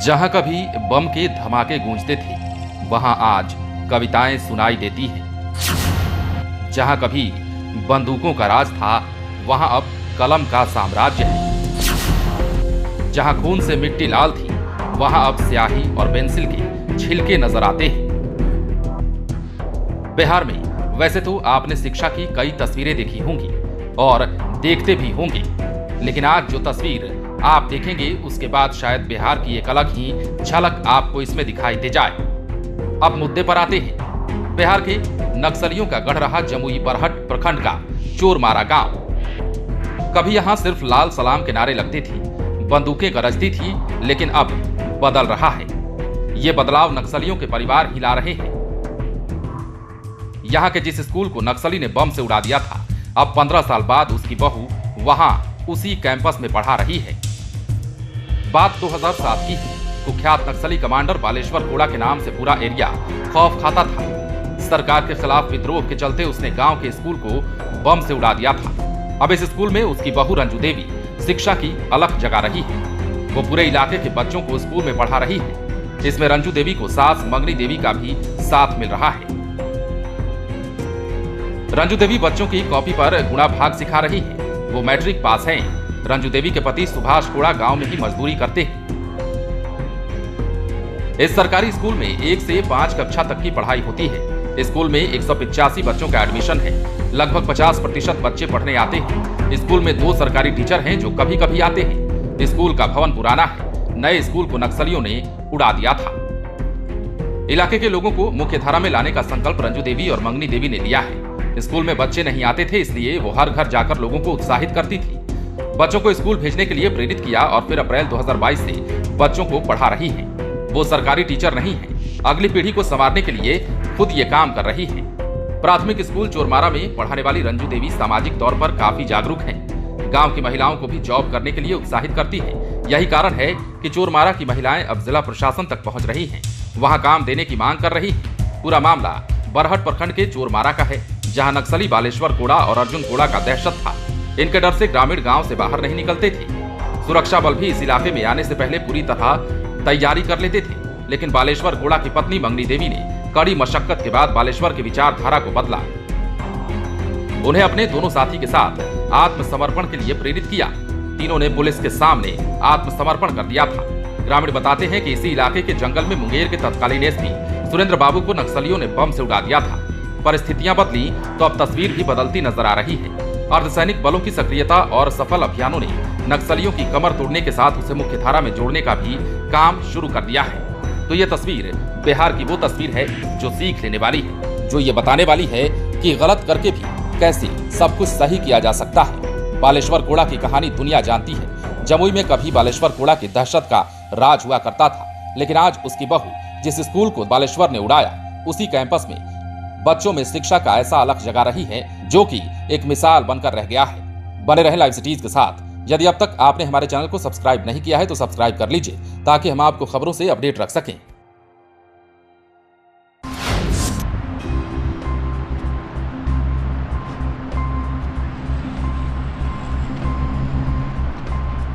जहां कभी बम के धमाके गूंजते थे, वहां आज कविताएं सुनाई देती हैं। जहां कभी बंदूकों का राज था, वहां अब कलम का साम्राज्य है। जहां खून से मिट्टी लाल थी, वहां अब स्याही और पेंसिल के छिलके नजर आते हैं। बिहार में वैसे तो आपने शिक्षा की कई तस्वीरें देखी होंगी और देखते भी होंगे, लेकिन आज जो तस्वीर आप देखेंगे उसके बाद शायद बिहार की एक अलग ही झलक आपको इसमें दिखाई दे जाए। अब मुद्दे पर आते हैं। बिहार के नक्सलियों का गढ़ रहा जमुई बरहट प्रखंड का चोरमारा गांव। कभी यहां सिर्फ लाल सलाम के नारे लगते थे, बंदूकें गरजती थी, लेकिन अब बदल रहा है। ये बदलाव नक्सलियों के परिवार हिला रहे हैं। यहां के जिस स्कूल को नक्सली ने बम से उड़ा दिया था, अब 15 साल बाद उसकी बहू वहां उसी कैंपस में पढ़ा रही है। बात 2007 की है। कुख्यात नक्सली कमांडर बालेश्वर कोड़ा के नाम से पूरा एरिया खौफ खाता था। सरकार के खिलाफ विद्रोह के चलते उसने गांव के स्कूल को बम से उड़ा दिया था। अब इस स्कूल में उसकी बहू रंजू देवी शिक्षा की अलख जगा रही है। वो पूरे इलाके के बच्चों को स्कूल में पढ़ा रही है। इसमें रंजू देवी को सास मंगनी देवी का भी साथ मिल रहा है। रंजू देवी बच्चों की कॉपी पर गुणा भाग सिखा रही है। वो मैट्रिक पास हैं। रंजू देवी के पति सुभाष कोड़ा गांव में ही मजदूरी करते हैं। इस सरकारी स्कूल में 1 से 5 कक्षा तक की पढ़ाई होती है। स्कूल में 185 बच्चों का एडमिशन है। लगभग 50% बच्चे पढ़ने आते हैं। स्कूल में 2 सरकारी टीचर हैं जो कभी कभी आते हैं। स्कूल का भवन पुराना है। नए स्कूल को नक्सलियों ने उड़ा दिया था। इलाके के लोगों को मुख्य धारा में लाने का संकल्प रंजू देवी और मंगनी देवी ने लिया है। स्कूल में बच्चे नहीं आते थे, इसलिए वो हर घर जाकर लोगों को उत्साहित करती थी। बच्चों को स्कूल भेजने के लिए प्रेरित किया और फिर अप्रैल 2022 से बच्चों को पढ़ा रही है। वो सरकारी टीचर नहीं है, अगली पीढ़ी को संवारने के लिए खुद ये काम कर रही है। प्राथमिक स्कूल चोरमारा में पढ़ाने वाली रंजू देवी सामाजिक तौर पर काफी जागरूक हैं। गांव की महिलाओं को भी जॉब करने के लिए उत्साहित करती है। यही कारण है कि चोरमारा की महिलाएं अब जिला प्रशासन तक पहुंच रही हैं, वहां काम देने की मांग कर रही है। पूरा मामला बरहट प्रखंड के चोरमारा का है, जहां नक्सली बालेश्वर कोड़ा और अर्जुन कोड़ा का दहशत था। इनके डर से ग्रामीण गांव से बाहर नहीं निकलते थे। सुरक्षा बल भी इस इलाके में आने से पहले पूरी तरह तैयारी कर लेते थे, लेकिन बालेश्वर कोड़ा की पत्नी मंगनी देवी ने कड़ी मशक्कत के बाद बालेश्वर की विचारधारा को बदला। उन्हें अपने दोनों साथी के साथ आत्मसमर्पण के लिए प्रेरित किया। तीनों ने पुलिस के सामने आत्मसमर्पण कर दिया था। ग्रामीण बताते हैं कि इसी इलाके के जंगल में मुंगेर के तत्कालीन एसपी सुरेंद्र बाबू को नक्सलियों ने बम से उड़ा दिया था। परिस्थितियां बदली तो अब तस्वीर भी बदलती नजर आ रही है। अर्धसैनिक बलों की सक्रियता और सफल अभियानों ने नक्सलियों की कमर तोड़ने के साथ उसे मुख्य धारा में जोड़ने का भी काम शुरू कर दिया है। तो ये तस्वीर बिहार की वो तस्वीर है जो सीख लेने वाली है, जो ये बताने वाली है कि गलत करके भी कैसे सब कुछ सही किया जा सकता है। बालेश्वर कोड़ा की कहानी दुनिया जानती है। जमुई में कभी बालेश्वर कोड़ा की दहशत का राज हुआ करता था, लेकिन आज उसकी बहू जिस स्कूल को बालेश्वर ने उड़ाया, उसी कैंपस में बच्चों में शिक्षा का ऐसा अलख जगा रही है जो कि एक मिसाल बनकर रह गया है। बने रहे लाइव सिटीज के साथ। यदि अब तक आपने हमारे चैनल को सब्सक्राइब नहीं किया है तो सब्सक्राइब कर लीजिए, ताकि हम आपको खबरों से अपडेट रख सकें।